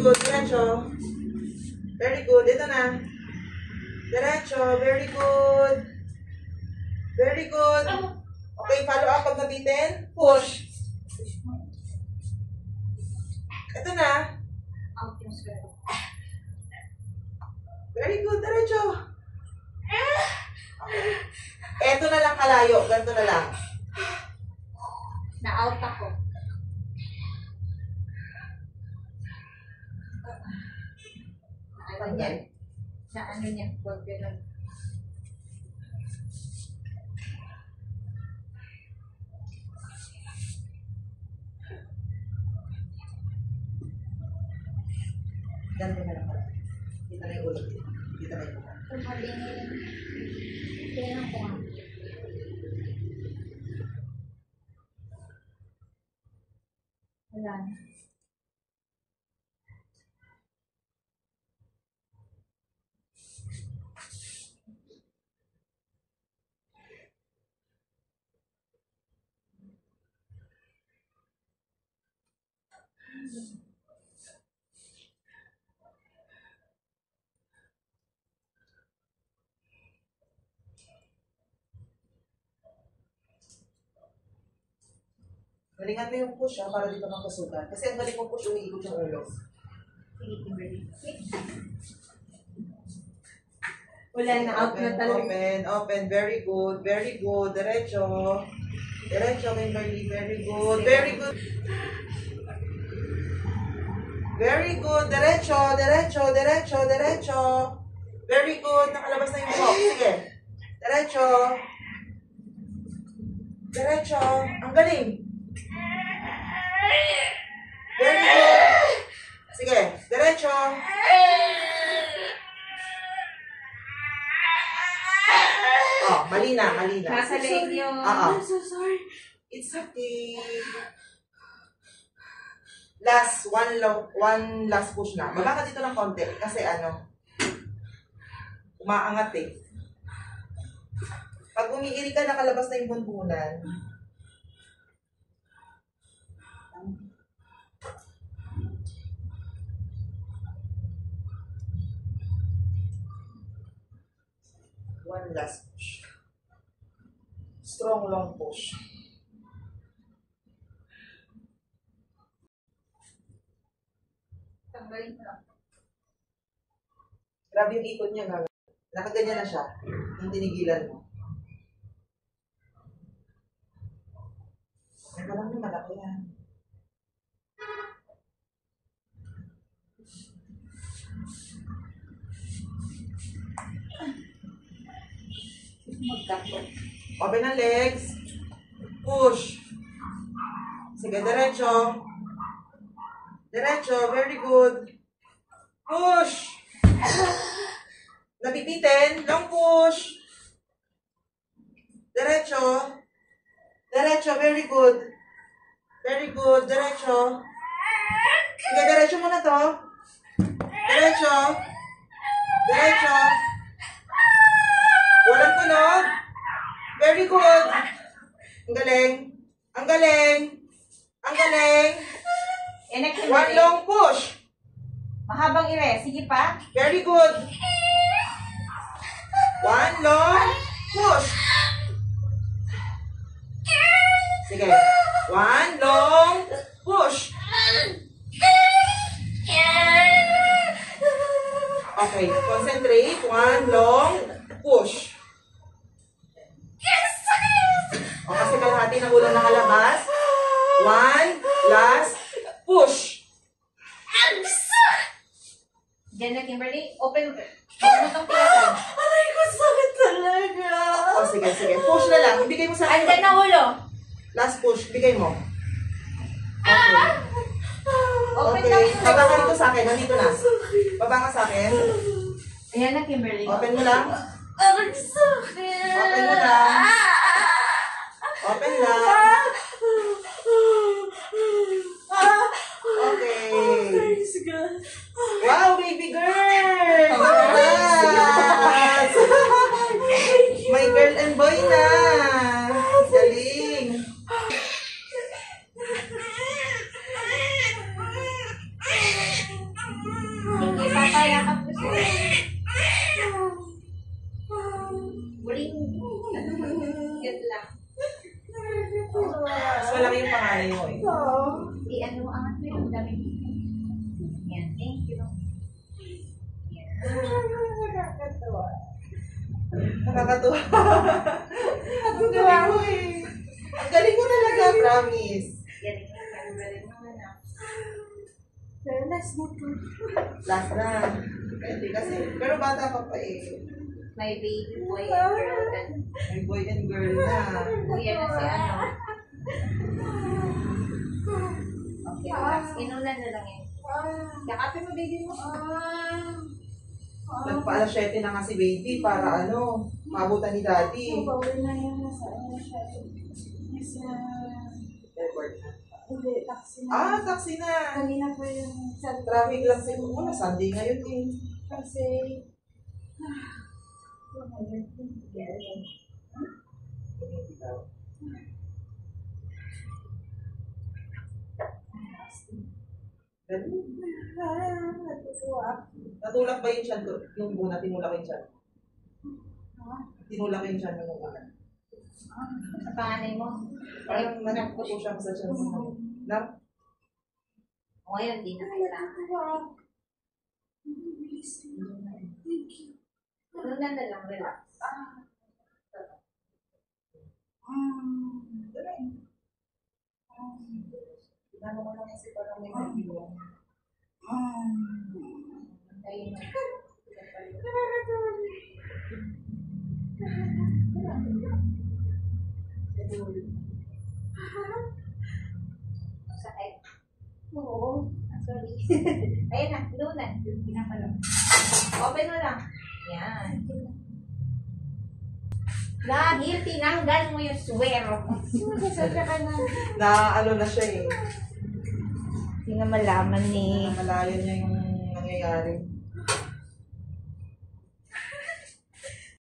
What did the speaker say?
good. Diretso. Very good. Ito na. Diretso. Very good. Very good. Okay, follow up pag nabitin. Push. Ito na. Very good. Diretso. Okay. Ito na lang kalayo. Ganito na lang. Na-out ako. Ano niya? Sa ano niya? Huwag ganun. Ganito na lang pala. Kita na yung ulo. Kita na yung ulo. Kung habing kailangan ko nga. Wala na. Galingan mo yung push para di ka magkasugat. Kasi ang galing mo push, umiikot yung ulo. Sige, Kimberly. Wala na, out na talaga. Open, open. Very good, very good. Diretso. Diretso, Kimberly. Very good, very good. Very good. Diretso, diretso, diretso, diretso. Very good. Nakalabas na yung box. Sige. Diretso. Diretso. Ang galing. Very good. Sige, diretso. Oh, mali na, mali na. Nasa leg yung... I'm so sorry. It's okay. One last push na. Baba ka dito ng konti kasi umaangat eh. Pag umiiri ka, nakalabas na yung bunbunan. One last push. Strong long push. Tanggalin ko lang. Grabe yung ikot niya, gaga. Nakaganyan na siya. Yung tinigilan mo. Ay, parang naman ako yan. Magkakot. Open ang legs. Push. Sige, diretso. Diretso. Very good. Push. Nabibitin. Long push. Diretso. Diretso. Very good. Very good. Diretso. Sige, diretso muna to. Diretso. Diretso. Walang tunog. Very good. Ang galing. Ang galing. Ang galing. One long push. Mahabang ire. Sige pa. Very good. One long push. Sige. One long push. Okay. Concentrate. One long push. O, kasi kalahati ng ulo nakalabas. One last push. Diyan na, Kimberly. Open. Open mo itong pilasan. Aray ko, sakit talaga. O, sige, sige. Push na lang. Ibigay mo sa akin. Andyan na ulo. Last push. Ibigay mo. Okay. Open Okay. lang yung Baba ka dito sa akin. Nandito na. Baba ka sa akin. Ayan na, Kimberly. Open mo lang. Aray, sakit. Open mo lang. Open lang. Okay. Praise God. Wow, baby girl! Congrats! My girl and boy na! Galing! Nagayakap ko siya. Muling, cute lang. Mas malaki yung pangalan mo eh. Di ano, angat mo yung dami. Yan, thank you. Yan. Nakakatuwa. Ang galing mo eh. Ang galing mo talaga, promise. Yan, ang galing mo na. Last na. Pwede kasi. Pero bata pa pa eh. My baby boy and girl. May boy and girl na. Kuya na si ano. Okay, last. Inulan na lang yun. Yakapin mo baby mo. Nagpa-alas 7 na nga si baby para ano, maabutan ni daddy. Bawal na yun nasa Airport na. hindi, taxi na. Ah, taxi na. Kanina po yung Traffic lang siguro. Wala, Sunday ngayon eh. kasi Ganun. natutuwa. Natulak ba yung tiyan ko? Yung una, tinulak yung tiyan. Ha? Tinulak yung tiyan ng una. Sa panganay mo. Parang nanagpupo siya sa tiyan mo. Na? O ngayon, di na kailangan. Natutuwa. Thank you. Inulan na lang, relax. Ano mo lang kasi parang may nagbilang. Ayun na. Sakit. Oo. Sorry. Ayun na, inulan. Pinapalo. Open mo lang. Yan. Dahil tinanggal mo yung swero. Sumasasya ka na. Na ano na siya eh. Hindi na malaman ni... Namalayan niya yung nangyayari.